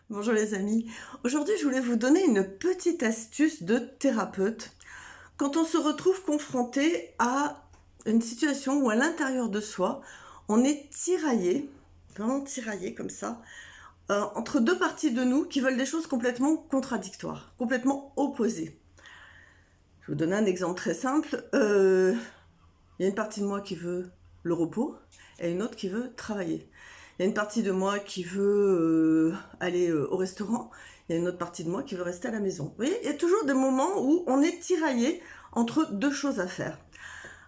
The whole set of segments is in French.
Bonjour les amis. Aujourd'hui, je voulais vous donner une petite astuce de thérapeute. Quand on se retrouve confronté à une situation où à l'intérieur de soi, on est tiraillé, vraiment tiraillé comme ça, entre deux parties de nous qui veulent des choses complètement contradictoires, complètement opposées. Je vais vous donner un exemple très simple. Il y a une partie de moi qui veut le repos et une autre qui veut travailler. Il y a une partie de moi qui veut aller au restaurant, il y a une autre partie de moi qui veut rester à la maison. Vous voyez, il y a toujours des moments où on est tiraillé entre deux choses à faire.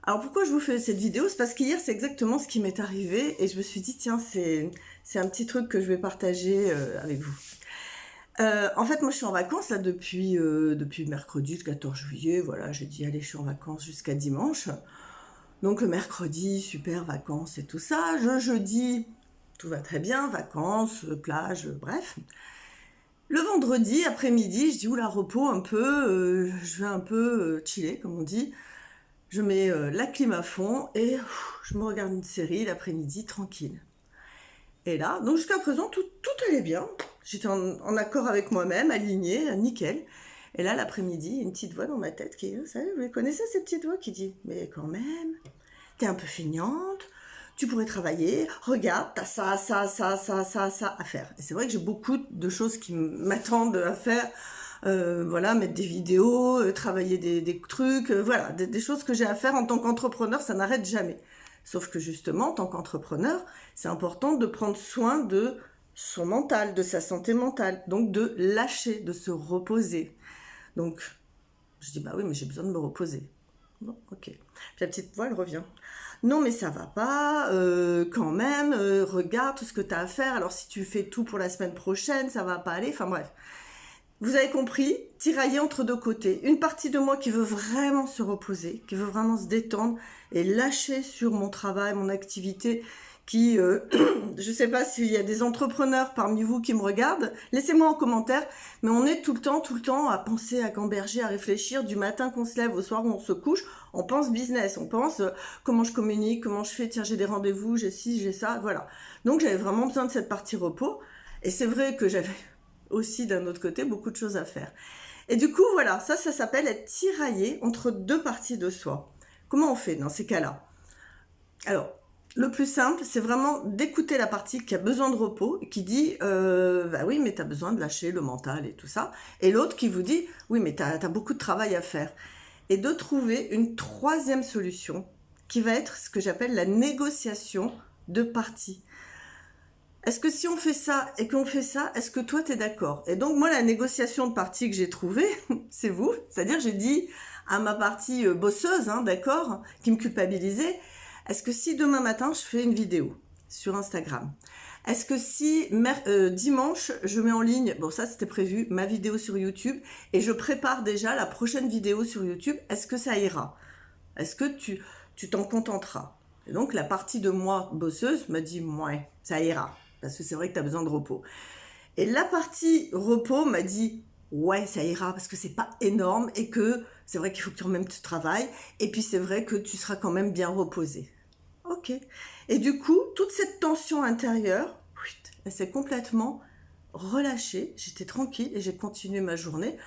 Alors pourquoi je vous fais cette vidéo? C'est parce qu'hier c'est exactement ce qui m'est arrivé et je me suis dit tiens c'est un petit truc que je vais partager avec vous. En fait moi je suis en vacances là depuis mercredi le 14 juillet, voilà j'ai dit allez je suis en vacances jusqu'à dimanche. Donc le mercredi, super, vacances et tout ça. Le jeudi, tout va très bien, vacances, plage, bref. Le vendredi après-midi, je dis oula, repos un peu, je vais un peu chiller, comme on dit. Je mets la clim à fond et je me regarde une série l'après-midi, tranquille. Et là, donc jusqu'à présent, tout allait bien. J'étais en accord avec moi-même, alignée, nickel. Et là, l'après-midi, une petite voix dans ma tête qui, vous savez, vous les connaissez ces petites voix qui dit, mais quand même, t'es un peu feignante, tu pourrais travailler, regarde, t'as ça à faire. Et c'est vrai que j'ai beaucoup de choses qui m'attendent à faire, voilà, mettre des vidéos, travailler des trucs, voilà, des choses que j'ai à faire en tant qu'entrepreneur, ça n'arrête jamais. Sauf que justement, en tant qu'entrepreneur, c'est important de prendre soin de son mental, de sa santé mentale, donc de lâcher, de se reposer. Donc, je dis, bah oui, mais j'ai besoin de me reposer. Bon, ok. Puis la petite voix, elle revient. Non, mais ça va pas, quand même, regarde tout ce que tu as à faire. Alors, si tu fais tout pour la semaine prochaine, ça va pas aller. Enfin, bref. Vous avez compris, tiraillé entre deux côtés. Une partie de moi qui veut vraiment se reposer, qui veut vraiment se détendre et lâcher sur mon travail, mon activité, qui, je sais pas s'il y a des entrepreneurs parmi vous qui me regardent, laissez-moi en commentaire, mais on est tout le temps à penser, à gamberger, à réfléchir, du matin qu'on se lève au soir où on se couche, on pense business, on pense comment je communique, comment je fais, tiens j'ai des rendez-vous, j'ai ci, j'ai ça, voilà. Donc j'avais vraiment besoin de cette partie repos, et c'est vrai que j'avais aussi d'un autre côté beaucoup de choses à faire. Et du coup voilà, ça s'appelle être tiraillé entre deux parties de soi. Comment on fait dans ces cas-là? Alors, le plus simple, c'est vraiment d'écouter la partie qui a besoin de repos, qui dit bah oui, mais tu as besoin de lâcher le mental et tout ça. Et l'autre qui vous dit oui, mais tu as beaucoup de travail à faire. Et de trouver une troisième solution qui va être ce que j'appelle la négociation de parties. Est-ce que si on fait ça et qu'on fait ça, est-ce que toi, tu es d'accord? Et donc, moi, la négociation de partie que j'ai trouvée, c'est vous. C'est-à-dire, j'ai dit à ma partie bosseuse, hein, d'accord, qui me culpabilisait, est-ce que si demain matin, je fais une vidéo sur Instagram, est-ce que si dimanche, je mets en ligne, bon ça c'était prévu, ma vidéo sur YouTube, et je prépare déjà la prochaine vidéo sur YouTube, est-ce que ça ira? Est-ce que tu t'en contenteras? Et donc la partie de moi bosseuse m'a dit, ouais, ça ira, parce que c'est vrai que tu as besoin de repos. Et la partie repos m'a dit, ouais, ça ira, parce que c'est pas énorme, et que c'est vrai qu'il faut que tu remets tu travail, et puis c'est vrai que tu seras quand même bien reposé. Ok. Et du coup, toute cette tension intérieure, elle s'est complètement relâchée. J'étais tranquille et j'ai continué ma journée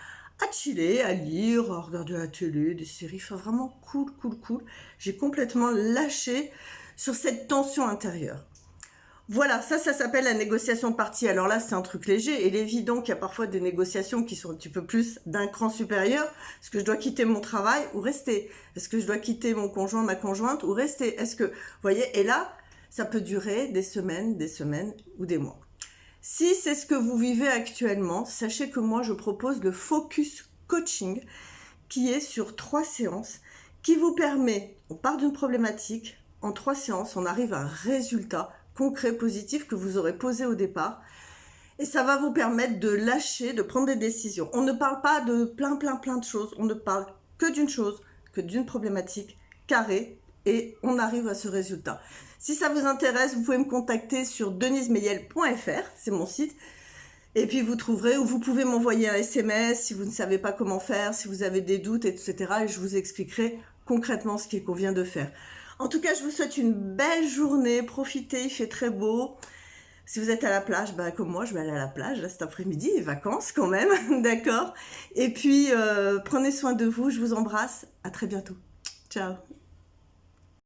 à chiller, à lire, à regarder la télé, des séries. Enfin, vraiment cool. J'ai complètement lâché sur cette tension intérieure. Voilà, ça s'appelle la négociation de partie. Alors là, c'est un truc léger. Et il est évident qu'il y a parfois des négociations qui sont un petit peu plus d'un cran supérieur. Est-ce que je dois quitter mon travail ou rester? Est-ce que je dois quitter mon conjoint, ma conjointe ou rester? Est-ce que, vous voyez, et là, ça peut durer des semaines ou des mois. Si c'est ce que vous vivez actuellement, sachez que moi, je propose le Focus Coaching qui est sur 3 séances qui vous permet, on part d'une problématique, en 3 séances, on arrive à un résultat concret, positif que vous aurez posé au départ. Et ça va vous permettre de lâcher, de prendre des décisions. On ne parle pas de plein de choses. On ne parle que d'une chose, que d'une problématique carrée. Et on arrive à ce résultat. Si ça vous intéresse, vous pouvez me contacter sur denisemeyel.fr, c'est mon site. Et puis vous trouverez, ou vous pouvez m'envoyer un SMS si vous ne savez pas comment faire, si vous avez des doutes, etc. Et je vous expliquerai concrètement ce qu'il convient de faire. En tout cas, je vous souhaite une belle journée, profitez, il fait très beau. Si vous êtes à la plage, bah, comme moi, je vais aller à la plage là, cet après-midi, les vacances quand même, d'accord? Et puis, prenez soin de vous, je vous embrasse, à très bientôt. Ciao.